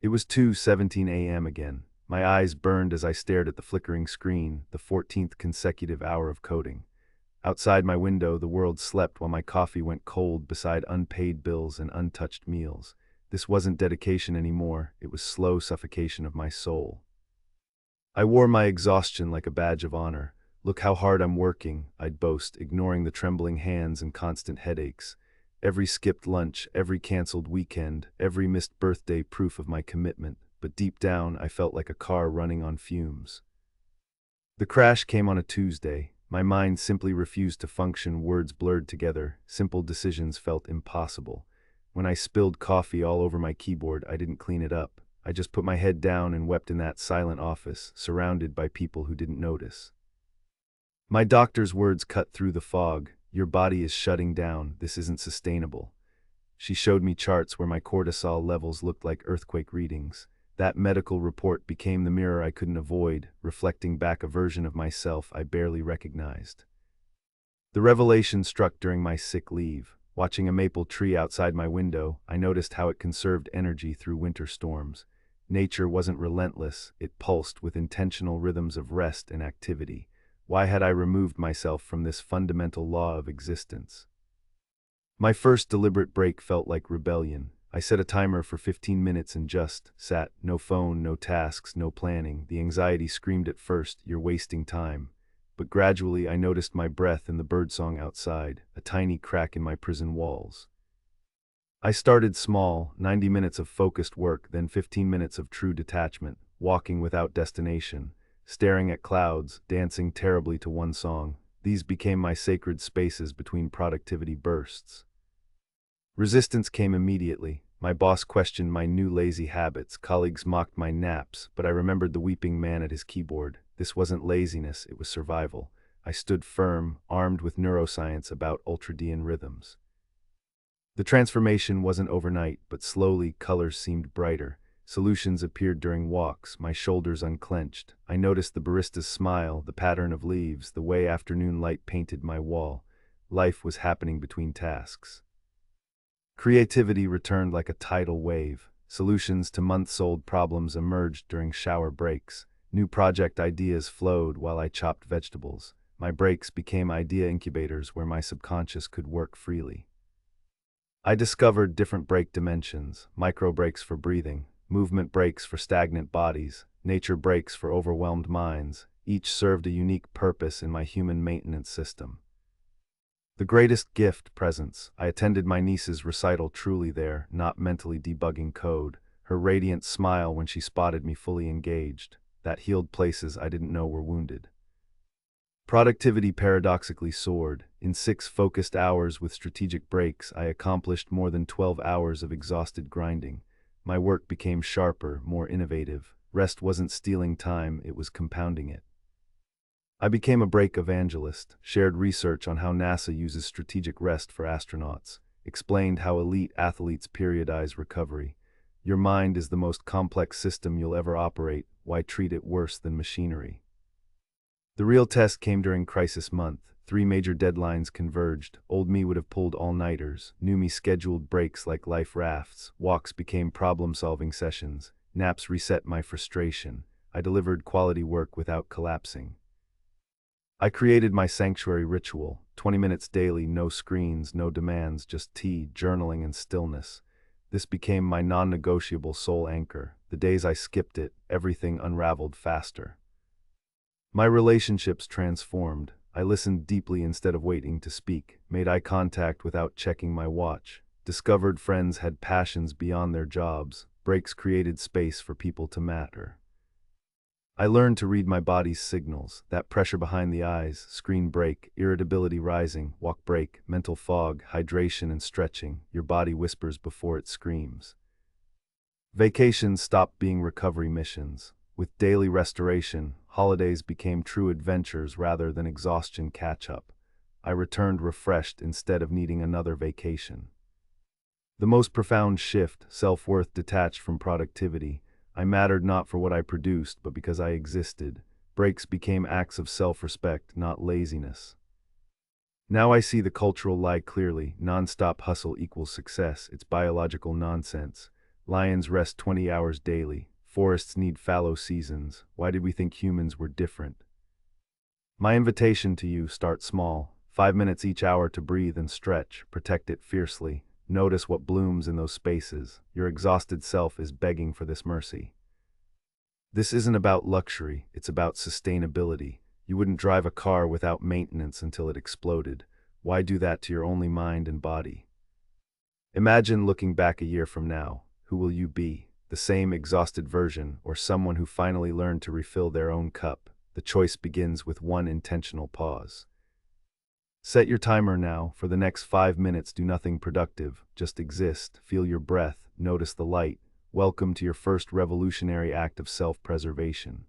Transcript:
It was 2:17 a.m. again. My eyes burned as I stared at the flickering screen, the 14th consecutive hour of coding. Outside my window, the world slept while my coffee went cold beside unpaid bills and untouched meals. This wasn't dedication anymore, it was slow suffocation of my soul. I wore my exhaustion like a badge of honor. Look how hard I'm working, I'd boast, ignoring the trembling hands and constant headaches. Every skipped lunch, every canceled weekend, every missed birthday proof of my commitment, but deep down I felt like a car running on fumes. The crash came on a Tuesday. My mind simply refused to function, words blurred together, simple decisions felt impossible. When I spilled coffee all over my keyboard, I didn't clean it up. I just put my head down and wept in that silent office, surrounded by people who didn't notice. My doctor's words cut through the fog. Your body is shutting down, this isn't sustainable. She showed me charts where my cortisol levels looked like earthquake readings. That medical report became the mirror I couldn't avoid, reflecting back a version of myself I barely recognized. The revelation struck during my sick leave. Watching a maple tree outside my window, I noticed how it conserved energy through winter storms. Nature wasn't relentless, it pulsed with intentional rhythms of rest and activity. Why had I removed myself from this fundamental law of existence? My first deliberate break felt like rebellion. I set a timer for 15 minutes and just sat, no phone, no tasks, no planning. The anxiety screamed at first, "You're wasting time." But gradually I noticed my breath and the birdsong outside, a tiny crack in my prison walls. I started small, 90 minutes of focused work, then 15 minutes of true detachment, walking without destination, staring at clouds, dancing terribly to one song. These became my sacred spaces between productivity bursts. Resistance came immediately. My boss questioned my new lazy habits, colleagues mocked my naps, but I remembered the weeping man at his keyboard. This wasn't laziness, it was survival. I stood firm, armed with neuroscience about ultradian rhythms. The transformation wasn't overnight, but slowly colors seemed brighter. Solutions appeared during walks, my shoulders unclenched. I noticed the barista's smile, the pattern of leaves, the way afternoon light painted my wall. Life was happening between tasks. Creativity returned like a tidal wave. Solutions to months-old problems emerged during shower breaks. New project ideas flowed while I chopped vegetables. My breaks became idea incubators where my subconscious could work freely. I discovered different break dimensions: micro breaks for breathing, movement breaks for stagnant bodies, nature breaks for overwhelmed minds. Each served a unique purpose in my human maintenance system. The greatest gift, presence. I attended my niece's recital truly there, not mentally debugging code. Her radiant smile when she spotted me fully engaged. That healed places I didn't know were wounded. Productivity paradoxically soared. In 6 focused hours with strategic breaks, I accomplished more than 12 hours of exhausted grinding. My work became sharper, more innovative. Rest wasn't stealing time, it was compounding it. I became a break evangelist, shared research on how NASA uses strategic rest for astronauts, explained how elite athletes periodize recovery. Your mind is the most complex system you'll ever operate. Why treat it worse than machinery? The real test came during crisis month. 3 major deadlines converged. Old me would have pulled all-nighters. New me scheduled breaks like life rafts. Walks became problem-solving sessions. Naps reset my frustration. I delivered quality work without collapsing. I created my sanctuary ritual. 20 minutes daily, no screens, no demands, just tea, journaling, and stillness. This became my non-negotiable soul anchor. The days I skipped it, everything unraveled faster. My relationships transformed. I listened deeply instead of waiting to speak, made eye contact without checking my watch, discovered friends had passions beyond their jobs. Breaks created space for people to matter. I learned to read my body's signals, that pressure behind the eyes, screen break, irritability rising, walk break, mental fog, hydration and stretching. Your body whispers before it screams. Vacations stopped being recovery missions. With daily restoration, holidays became true adventures rather than exhaustion catch-up. I returned refreshed instead of needing another vacation. The most profound shift, self-worth detached from productivity. I mattered not for what I produced, but because I existed. Breaks became acts of self-respect, not laziness. Now I see the cultural lie clearly. Non-stop hustle equals success. It's biological nonsense. Lions rest 20 hours daily. Forests need fallow seasons. Why did we think humans were different? My invitation to you: start small. 5 minutes each hour to breathe and stretch. Protect it fiercely. Notice what blooms in those spaces. Your exhausted self is begging for this mercy. This isn't about luxury, it's about sustainability. You wouldn't drive a car without maintenance until it exploded. Why do that to your only mind and body? Imagine looking back a year from now. Who will you be? The same exhausted version, or someone who finally learned to refill their own cup? The choice begins with one intentional pause. Set your timer now. For the next 5 minutes, do nothing productive. Just exist. Feel your breath. Notice the light. Welcome to your first revolutionary act of self-preservation.